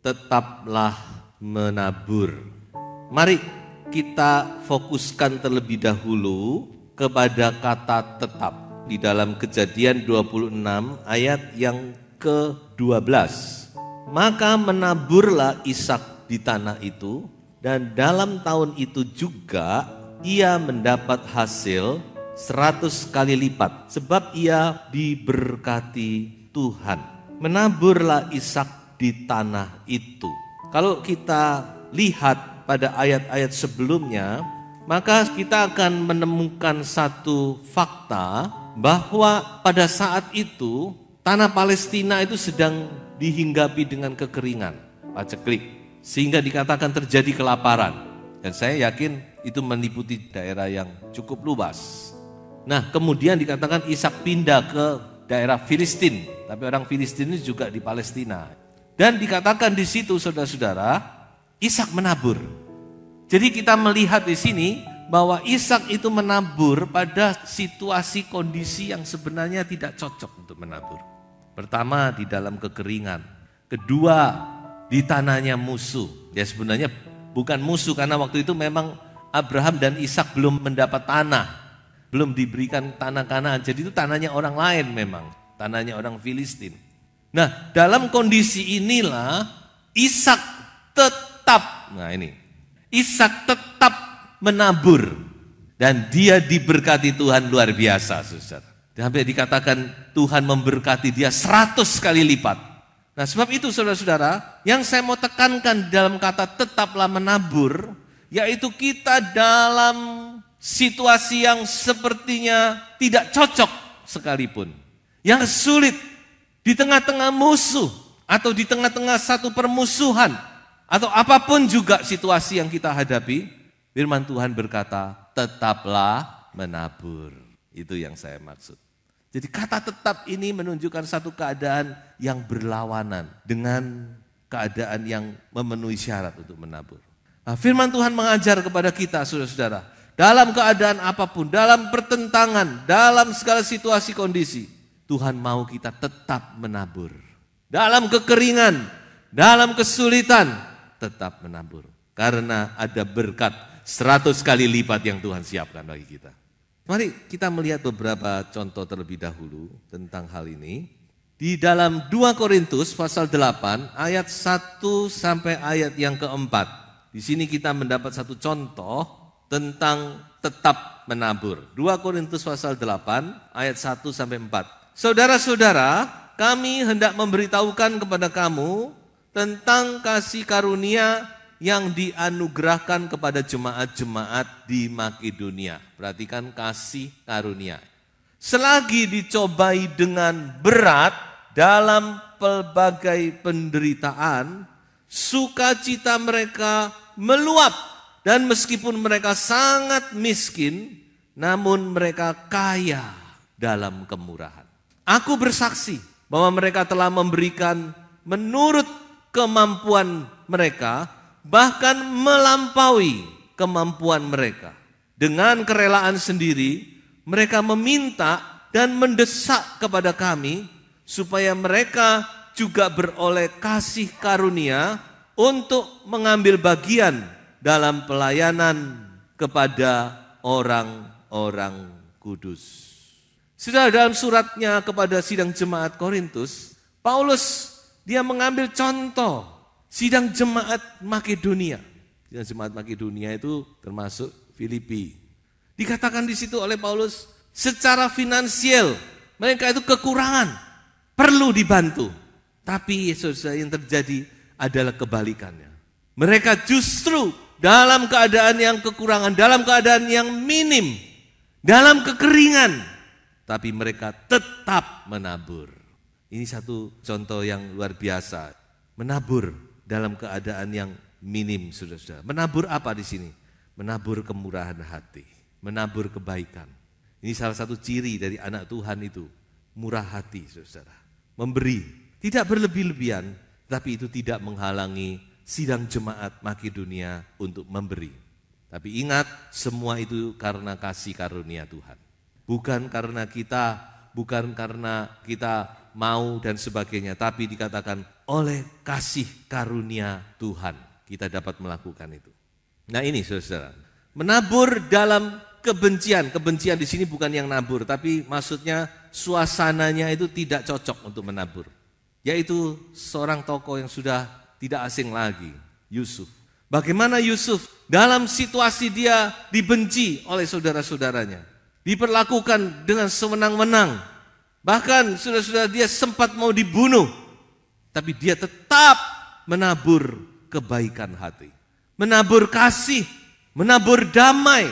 Tetaplah menabur. Mari kita fokuskan terlebih dahulu kepada kata tetap di dalam Kejadian 26 ayat yang ke-12. Maka menaburlah Ishak di tanah itu, dan dalam tahun itu juga ia mendapat hasil 100 kali lipat, sebab ia diberkati Tuhan. Menaburlah Ishak di tanah itu. Kalau kita lihat pada ayat-ayat sebelumnya, maka kita akan menemukan satu fakta bahwa pada saat itu tanah Palestina itu sedang dihinggapi dengan kekeringan, paceklik, sehingga dikatakan terjadi kelaparan. Dan saya yakin itu meliputi daerah yang cukup luas. Nah, kemudian dikatakan Ishak pindah ke daerah Filistin, tapi orang Filistin ini juga di Palestina. Dan dikatakan di situ, saudara-saudara, Ishak menabur. Jadi kita melihat di sini bahwa Ishak itu menabur pada situasi kondisi yang sebenarnya tidak cocok untuk menabur. Pertama, di dalam kekeringan. Kedua, di tanahnya musuh. Ya sebenarnya bukan musuh, karena waktu itu memang Abraham dan Ishak belum mendapat tanah. Belum diberikan tanah Kanaan. Jadi itu tanahnya orang lain memang. Tanahnya orang Filistin. Nah, dalam kondisi inilah Ishak tetap menabur, dan dia diberkati Tuhan luar biasa, saudara. Sampai dikatakan Tuhan memberkati dia 100 kali lipat. Nah, sebab itu saudara-saudara, yang saya mau tekankan dalam kata tetaplah menabur, yaitu kita dalam situasi yang sepertinya tidak cocok sekalipun, yang sulit, di tengah-tengah musuh, atau di tengah-tengah satu permusuhan, atau apapun juga situasi yang kita hadapi, firman Tuhan berkata, tetaplah menabur. Itu yang saya maksud. Jadi kata tetap ini menunjukkan satu keadaan yang berlawanan dengan keadaan yang memenuhi syarat untuk menabur. Nah, firman Tuhan mengajar kepada kita, saudara-saudara, dalam keadaan apapun, dalam pertentangan, dalam segala situasi kondisi, Tuhan mau kita tetap menabur. Dalam kekeringan, dalam kesulitan, tetap menabur. Karena ada berkat 100 kali lipat yang Tuhan siapkan bagi kita. Mari kita melihat beberapa contoh terlebih dahulu tentang hal ini. Di dalam 2 Korintus pasal 8 ayat 1 sampai ayat yang keempat. Di sini kita mendapat satu contoh tentang tetap menabur. 2 Korintus pasal 8 ayat 1 sampai 4. Saudara-saudara, kami hendak memberitahukan kepada kamu tentang kasih karunia yang dianugerahkan kepada jemaat-jemaat di Makedonia. Perhatikan kasih karunia. Selagi dicobai dengan berat dalam pelbagai penderitaan, sukacita mereka meluap, dan meskipun mereka sangat miskin, namun mereka kaya dalam kemurahan. Aku bersaksi bahwa mereka telah memberikan menurut kemampuan mereka, bahkan melampaui kemampuan mereka. Dengan kerelaan sendiri, mereka meminta dan mendesak kepada kami supaya mereka juga beroleh kasih karunia untuk mengambil bagian dalam pelayanan kepada orang-orang kudus. Sudah dalam suratnya kepada sidang jemaat Korintus, Paulus dia mengambil contoh sidang jemaat Makedonia. Sidang jemaat Makedonia itu termasuk Filipi. Dikatakan di situ oleh Paulus, secara finansial mereka itu kekurangan, perlu dibantu. Tapi saudara, yang terjadi adalah kebalikannya. Mereka justru dalam keadaan yang kekurangan, dalam keadaan yang minim, dalam kekeringan, tapi mereka tetap menabur. Ini satu contoh yang luar biasa. Menabur dalam keadaan yang minim, saudara-saudara. Menabur apa di sini? Menabur kemurahan hati, menabur kebaikan. Ini salah satu ciri dari anak Tuhan itu, murah hati, saudara. Memberi, tidak berlebih-lebihan, tapi itu tidak menghalangi sidang jemaat Makedonia untuk memberi. Tapi ingat, semua itu karena kasih karunia Tuhan. Bukan karena kita mau dan sebagainya, tapi dikatakan oleh kasih karunia Tuhan kita dapat melakukan itu. Nah ini saudara, menabur dalam kebencian. Kebencian di sini bukan yang nabur, tapi maksudnya suasananya itu tidak cocok untuk menabur. Yaitu seorang tokoh yang sudah tidak asing lagi, Yusuf. Bagaimana Yusuf dalam situasi dia dibenci oleh saudara-saudaranya, diperlakukan dengan sewenang-wenang, bahkan saudara-saudara dia sempat mau dibunuh, tapi dia tetap menabur kebaikan hati, menabur kasih, menabur damai,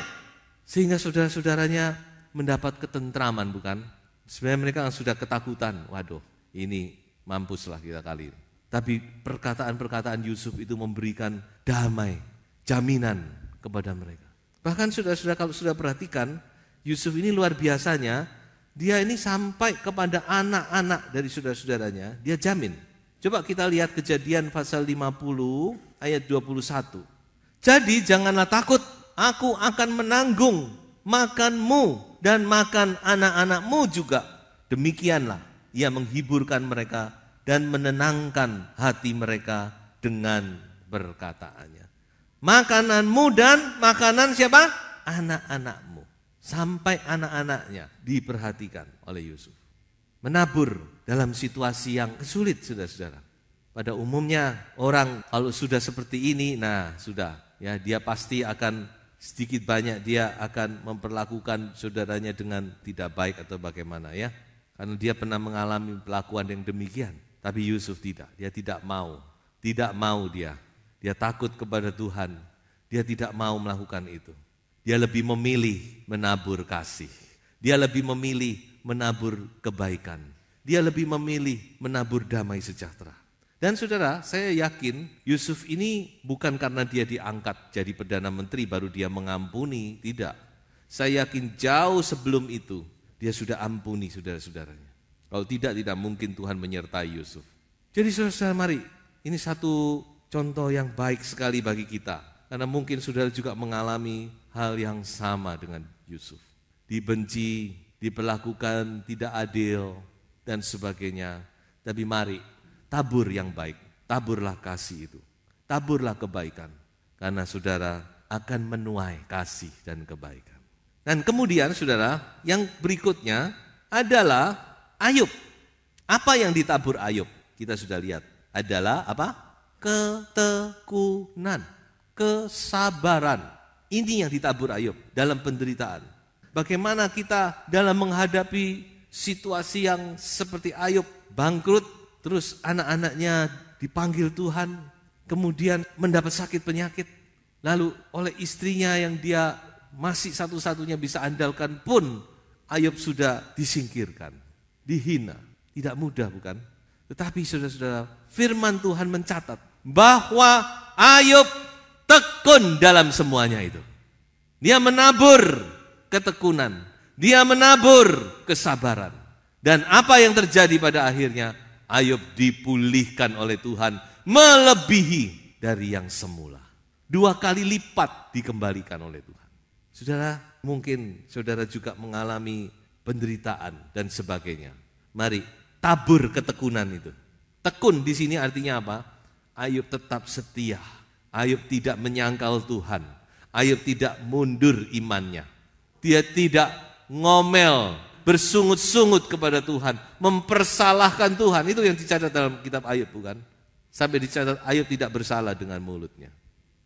sehingga saudara-saudaranya mendapat ketentraman, bukan? Sebenarnya mereka sudah ketakutan, waduh ini mampuslah kita kali ini. Tapi perkataan-perkataan Yusuf itu memberikan damai, jaminan kepada mereka. Bahkan saudara-saudara kalau sudah perhatikan, Yusuf ini luar biasanya, dia ini sampai kepada anak-anak dari saudara-saudaranya, dia jamin. Coba kita lihat Kejadian pasal 50 ayat 21. Jadi janganlah takut, aku akan menanggung makanmu dan makan anak-anakmu juga. Demikianlah ia menghiburkan mereka dan menenangkan hati mereka dengan perkataannya. Makananmu dan makanan siapa? Anak-anakmu. Sampai anak-anaknya diperhatikan oleh Yusuf. Menabur dalam situasi yang sulit, saudara-saudara. Pada umumnya orang kalau sudah seperti ini, nah sudah, ya dia pasti akan sedikit banyak dia akan memperlakukan saudaranya dengan tidak baik atau bagaimana ya. Karena dia pernah mengalami perlakuan yang demikian. Tapi Yusuf tidak, dia tidak mau dia. Dia takut kepada Tuhan, dia tidak mau melakukan itu. Dia lebih memilih menabur kasih, dia lebih memilih menabur kebaikan, dia lebih memilih menabur damai sejahtera. Dan saudara, saya yakin Yusuf ini bukan karena dia diangkat jadi Perdana Menteri baru dia mengampuni, tidak. Saya yakin jauh sebelum itu dia sudah ampuni saudara-saudaranya. Kalau tidak mungkin Tuhan menyertai Yusuf. Jadi saudara, mari, ini satu contoh yang baik sekali bagi kita. Karena mungkin saudara juga mengalami hal yang sama dengan Yusuf. Dibenci, diperlakukan tidak adil, dan sebagainya. Tapi mari, tabur yang baik, taburlah kasih itu. Taburlah kebaikan. Karena saudara akan menuai kasih dan kebaikan. Dan kemudian saudara, yang berikutnya adalah Ayub. Apa yang ditabur Ayub? Kita sudah lihat. Adalah apa? Ketekunan, kesabaran. Ini yang ditabur Ayub dalam penderitaan. Bagaimana kita dalam menghadapi situasi yang seperti Ayub, bangkrut, terus anak-anaknya dipanggil Tuhan, kemudian mendapat sakit penyakit, lalu oleh istrinya yang dia masih satu-satunya bisa andalkan pun, Ayub sudah disingkirkan, dihina. Tidak mudah bukan? Tetapi saudara-saudara, firman Tuhan mencatat bahwa Ayub tekun dalam semuanya itu. Dia menabur ketekunan, dia menabur kesabaran. Dan apa yang terjadi pada akhirnya? Ayub dipulihkan oleh Tuhan melebihi dari yang semula. 2 kali lipat dikembalikan oleh Tuhan. Saudara, mungkin saudara juga mengalami penderitaan dan sebagainya. Mari tabur ketekunan itu. Tekun di sini artinya apa? Ayub tetap setia. Ayub tidak menyangkal Tuhan. Ayub tidak mundur imannya. Dia tidak ngomel, bersungut-sungut kepada Tuhan, mempersalahkan Tuhan. Itu yang dicatat dalam kitab Ayub, bukan? Sampai dicatat Ayub tidak bersalah dengan mulutnya.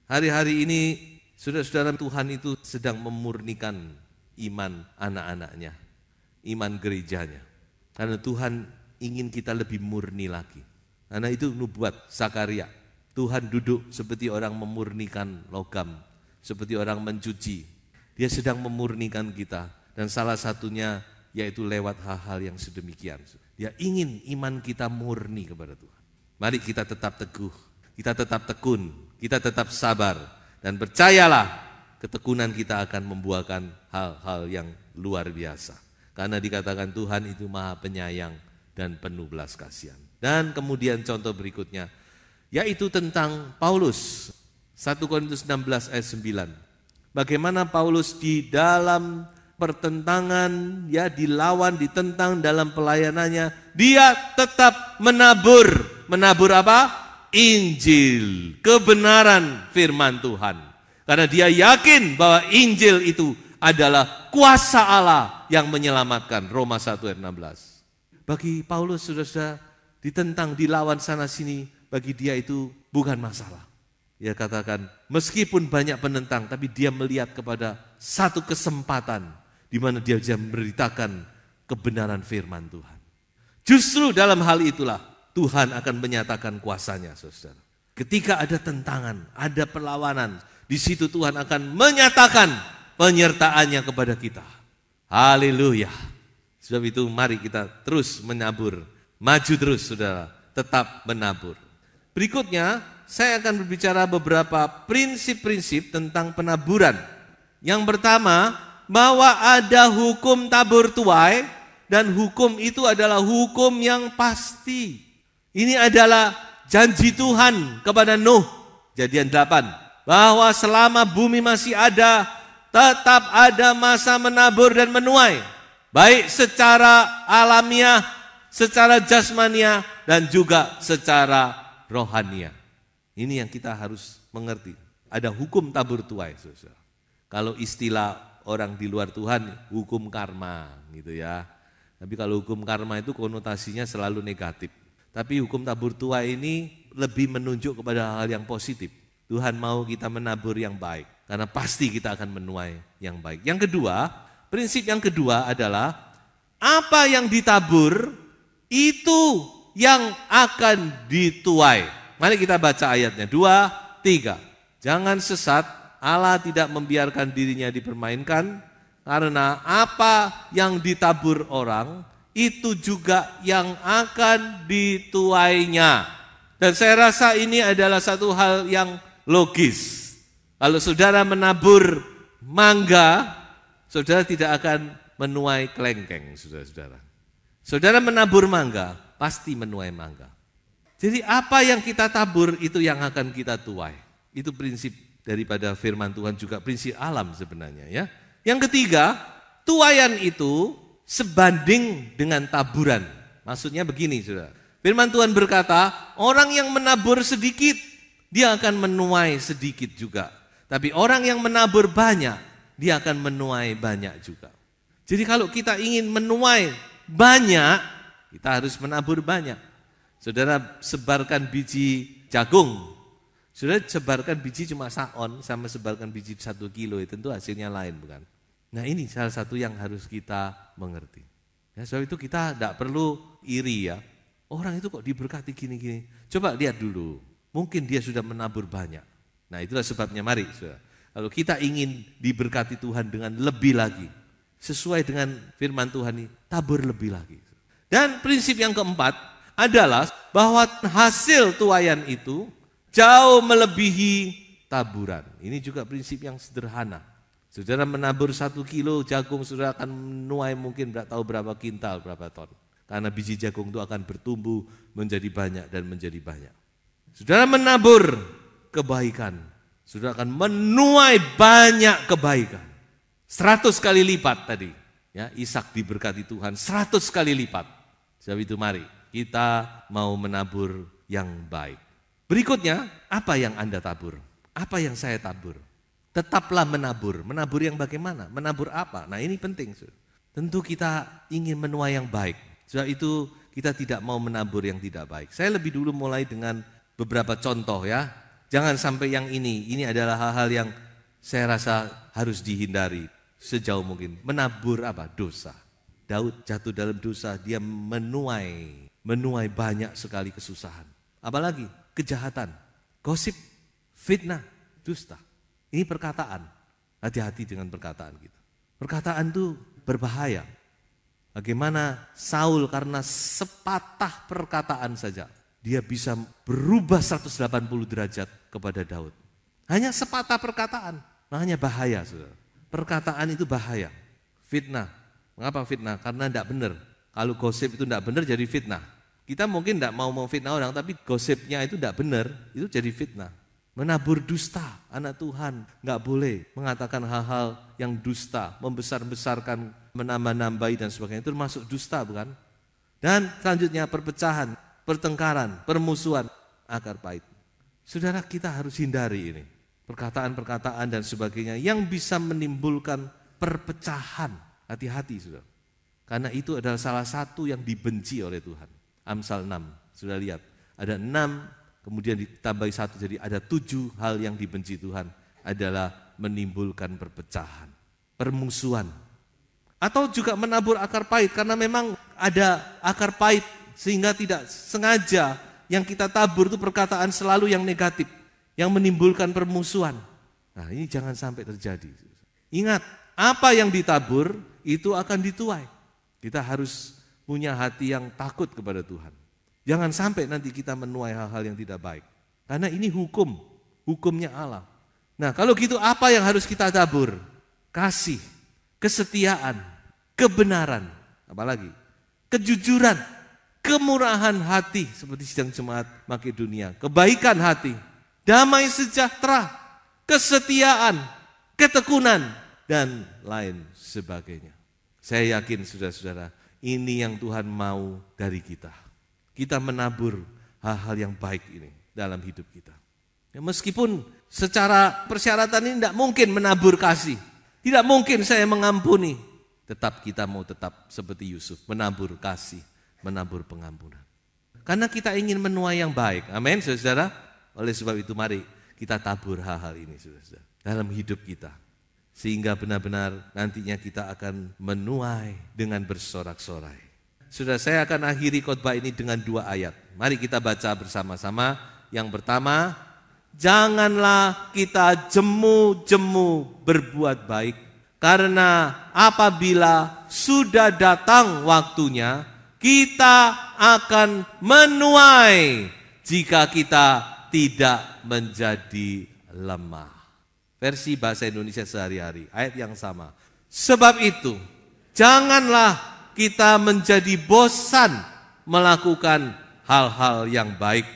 Hari-hari ini saudara-saudara, Tuhan itu sedang memurnikan iman anak-anaknya, iman gerejanya. Karena Tuhan ingin kita lebih murni lagi. Karena itu nubuat Zakaria. Tuhan duduk seperti orang memurnikan logam, seperti orang mencuci. Dia sedang memurnikan kita. Dan salah satunya yaitu lewat hal-hal yang sedemikian. Dia ingin iman kita murni kepada Tuhan. Mari kita tetap teguh, kita tetap tekun, kita tetap sabar. Dan percayalah, ketekunan kita akan membuahkan hal-hal yang luar biasa. Karena dikatakan Tuhan itu Maha Penyayang dan penuh belas kasihan. Dan kemudian contoh berikutnya, yaitu tentang Paulus. 1 Korintus 16 ayat 9. Bagaimana Paulus di dalam pertentangan, ya dilawan, ditentang dalam pelayanannya, dia tetap menabur. Menabur apa? Injil, kebenaran firman Tuhan. Karena dia yakin bahwa Injil itu adalah kuasa Allah yang menyelamatkan. Roma 1 ayat 16. Bagi Paulus, saudara-saudara, ditentang, dilawan sana sini, bagi dia itu bukan masalah. Dia katakan, meskipun banyak penentang, tapi dia melihat kepada satu kesempatan di mana dia bisa memberitakan kebenaran firman Tuhan. Justru dalam hal itulah Tuhan akan menyatakan kuasanya, saudara. Ketika ada tentangan, ada perlawanan, di situ Tuhan akan menyatakan penyertaannya kepada kita. Haleluya. Sebab itu mari kita terus menabur, maju terus saudara, tetap menabur. Berikutnya saya akan berbicara beberapa prinsip-prinsip tentang penaburan. Yang pertama, bahwa ada hukum tabur tuai, dan hukum itu adalah hukum yang pasti. Ini adalah janji Tuhan kepada Nuh, Kejadian 8, bahwa selama bumi masih ada, tetap ada masa menabur dan menuai, baik secara alamiah, secara jasmania, dan juga secara rohania. Ini yang kita harus mengerti. Ada hukum tabur tuai, saudara. Kalau istilah orang di luar Tuhan, hukum karma, gitu ya. Tapi kalau hukum karma itu konotasinya selalu negatif. Tapi hukum tabur tuai ini lebih menunjuk kepada hal yang positif. Tuhan mau kita menabur yang baik, karena pasti kita akan menuai yang baik. Yang kedua, prinsip yang kedua adalah apa yang ditabur itu yang akan dituai. Mari kita baca ayatnya, 2, 3. Jangan sesat, Allah tidak membiarkan dirinya dipermainkan, karena apa yang ditabur orang, itu juga yang akan dituainya. Dan saya rasa ini adalah satu hal yang logis. Kalau saudara menabur mangga, saudara tidak akan menuai kelengkeng, saudara-saudara. Saudara menabur mangga, pasti menuai mangga. Jadi apa yang kita tabur, itu yang akan kita tuai. Itu prinsip daripada firman Tuhan, juga prinsip alam sebenarnya, ya. Yang ketiga, tuaian itu sebanding dengan taburan. Maksudnya begini, saudara. Firman Tuhan berkata, orang yang menabur sedikit, dia akan menuai sedikit juga. Tapi orang yang menabur banyak, dia akan menuai banyak juga. Jadi kalau kita ingin menuai banyak, kita harus menabur banyak. Saudara sebarkan biji jagung, saudara sebarkan biji cuma saon, sama sebarkan biji 1 kilo, tentu hasilnya lain, bukan? Nah ini salah satu yang harus kita mengerti. Ya, sebab itu kita tidak perlu iri ya. Orang itu kok diberkati gini-gini. Coba lihat dulu, mungkin dia sudah menabur banyak. Nah itulah sebabnya mari saudara, kalau kita ingin diberkati Tuhan dengan lebih lagi, sesuai dengan firman Tuhan ini, tabur lebih lagi. Dan prinsip yang keempat adalah bahwa hasil tuaian itu jauh melebihi taburan. Ini juga prinsip yang sederhana. Saudara menabur 1 kilo jagung, saudara akan menuai mungkin tidak tahu berapa kintal, berapa ton. Karena biji jagung itu akan bertumbuh menjadi banyak dan menjadi banyak. Saudara menabur kebaikan, saudara akan menuai banyak kebaikan. 100 kali lipat tadi. Ya, Ishak diberkati Tuhan 100 kali lipat. Sebab itu mari kita mau menabur yang baik. Berikutnya, apa yang Anda tabur? Apa yang saya tabur? Tetaplah menabur. Menabur yang bagaimana? Menabur apa? Nah ini penting. Tentu kita ingin menuai yang baik. Sebab itu kita tidak mau menabur yang tidak baik. Saya lebih dulu mulai dengan beberapa contoh ya. Jangan sampai yang ini adalah hal-hal yang saya rasa harus dihindari sejauh mungkin. Menabur apa? Dosa. Daud jatuh dalam dosa, dia menuai banyak sekali kesusahan. Apalagi kejahatan, gosip, fitnah, dusta. Ini perkataan, hati-hati dengan perkataan kita. Perkataan itu berbahaya. Bagaimana Saul karena sepatah perkataan saja, dia bisa berubah 180 derajat kepada Daud. Hanya sepatah perkataan, makanya bahaya, saudara. Perkataan itu bahaya. Fitnah. Mengapa fitnah? Karena tidak benar. Kalau gosip itu tidak benar jadi fitnah. Kita mungkin tidak mau memfitnah orang, tapi gosipnya itu tidak benar, itu jadi fitnah. Menabur dusta, anak Tuhan nggak boleh mengatakan hal-hal yang dusta, membesar-besarkan, menambah-nambahi dan sebagainya, itu termasuk dusta, bukan? Dan selanjutnya perpecahan, pertengkaran, permusuhan, akar pahit. Saudara, kita harus hindari ini. Perkataan-perkataan dan sebagainya yang bisa menimbulkan perpecahan. Hati-hati, saudara. Karena itu adalah salah satu yang dibenci oleh Tuhan. Amsal 6, sudah lihat. Ada 6, kemudian ditambahi 1, jadi ada 7 hal yang dibenci Tuhan. Adalah menimbulkan perpecahan, permusuhan. Atau juga menabur akar pahit, karena memang ada akar pahit. Sehingga tidak sengaja yang kita tabur itu perkataan selalu yang negatif. Yang menimbulkan permusuhan. Nah, ini jangan sampai terjadi. Ingat, apa yang ditabur itu akan dituai. Kita harus punya hati yang takut kepada Tuhan. Jangan sampai nanti kita menuai hal-hal yang tidak baik. Karena ini hukum, hukumnya Allah. Nah, kalau gitu apa yang harus kita tabur? Kasih, kesetiaan, kebenaran, apalagi kejujuran, kemurahan hati seperti sidang jemaat Makedonia, kebaikan hati, damai sejahtera, kesetiaan, ketekunan, dan lain sebagainya. Saya yakin saudara-saudara, ini yang Tuhan mau dari kita. Kita menabur hal-hal yang baik ini dalam hidup kita. Ya, meskipun secara persyaratan ini tidak mungkin menabur kasih. Tidak mungkin saya mengampuni. Tetap kita mau tetap seperti Yusuf, menabur kasih, menabur pengampunan. Karena kita ingin menuai yang baik. Amin, saudara. Oleh sebab itu mari kita tabur hal-hal ini, saudara, dalam hidup kita. Sehingga benar-benar nantinya kita akan menuai dengan bersorak-sorai. Sudah, saya akan akhiri khotbah ini dengan 2 ayat. Mari kita baca bersama-sama. Yang pertama, janganlah kita jemu-jemu berbuat baik. Karena apabila sudah datang waktunya, kita akan menuai jika kita tidak menjadi lemah. Versi bahasa Indonesia sehari-hari, ayat yang sama. Sebab itu, janganlah kita menjadi bosan melakukan hal-hal yang baik.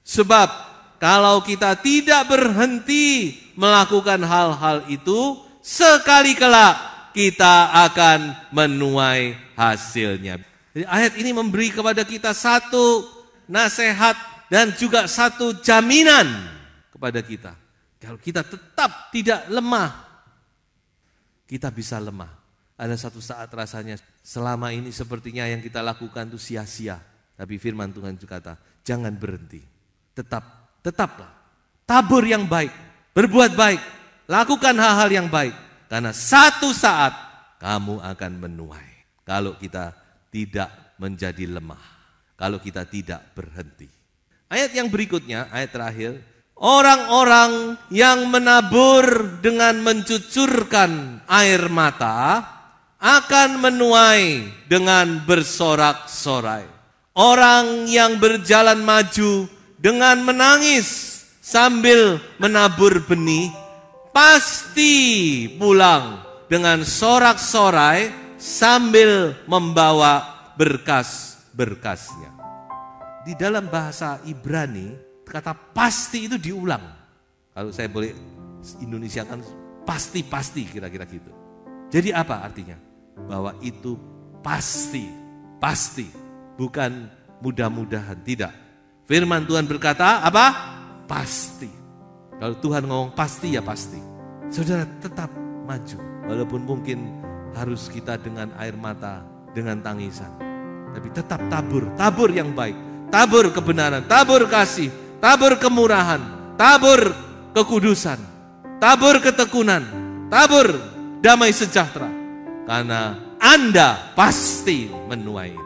Sebab kalau kita tidak berhenti melakukan hal-hal itu, sekali kelak kita akan menuai hasilnya. Jadi ayat ini memberi kepada kita satu nasihat dan juga satu jaminan kepada kita. Kalau kita tetap tidak lemah, kita bisa lemah. Ada satu saat rasanya selama ini sepertinya yang kita lakukan itu sia-sia. Tapi firman Tuhan juga kata, jangan berhenti. Tetaplah. Tabur yang baik, berbuat baik, lakukan hal-hal yang baik. Karena satu saat kamu akan menuai. Kalau kita tidak menjadi lemah. Kalau kita tidak berhenti. Ayat yang berikutnya, ayat terakhir. Orang-orang yang menabur dengan mencucurkan air mata akan menuai dengan bersorak-sorai. Orang yang berjalan maju dengan menangis sambil menabur benih pasti pulang dengan sorak-sorai sambil membawa berkas-berkasnya. Di dalam bahasa Ibrani kata pasti itu diulang. Kalau saya boleh Indonesiakan pasti kira-kira gitu. Jadi apa artinya? Bahwa itu pasti. Bukan mudah-mudahan, tidak. Firman Tuhan berkata apa? Pasti. Kalau Tuhan ngomong pasti ya pasti. Saudara tetap maju. Walaupun mungkin harus kita dengan air mata, dengan tangisan. Tapi tetap tabur yang baik. Tabur kebenaran, tabur kasih, tabur kemurahan, tabur kekudusan, tabur ketekunan, tabur damai sejahtera. Karena Anda pasti menuai.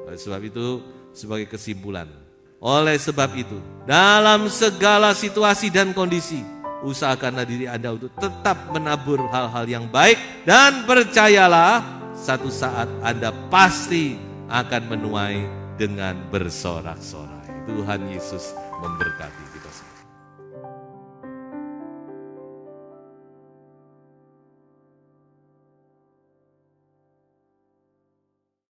Oleh sebab itu, sebagai kesimpulan, oleh sebab itu, dalam segala situasi dan kondisi, usahakanlah diri Anda untuk tetap menabur hal-hal yang baik. Dan percayalah, satu saat Anda pasti akan menuai dengan bersorak-sorai. Tuhan Yesus memberkati.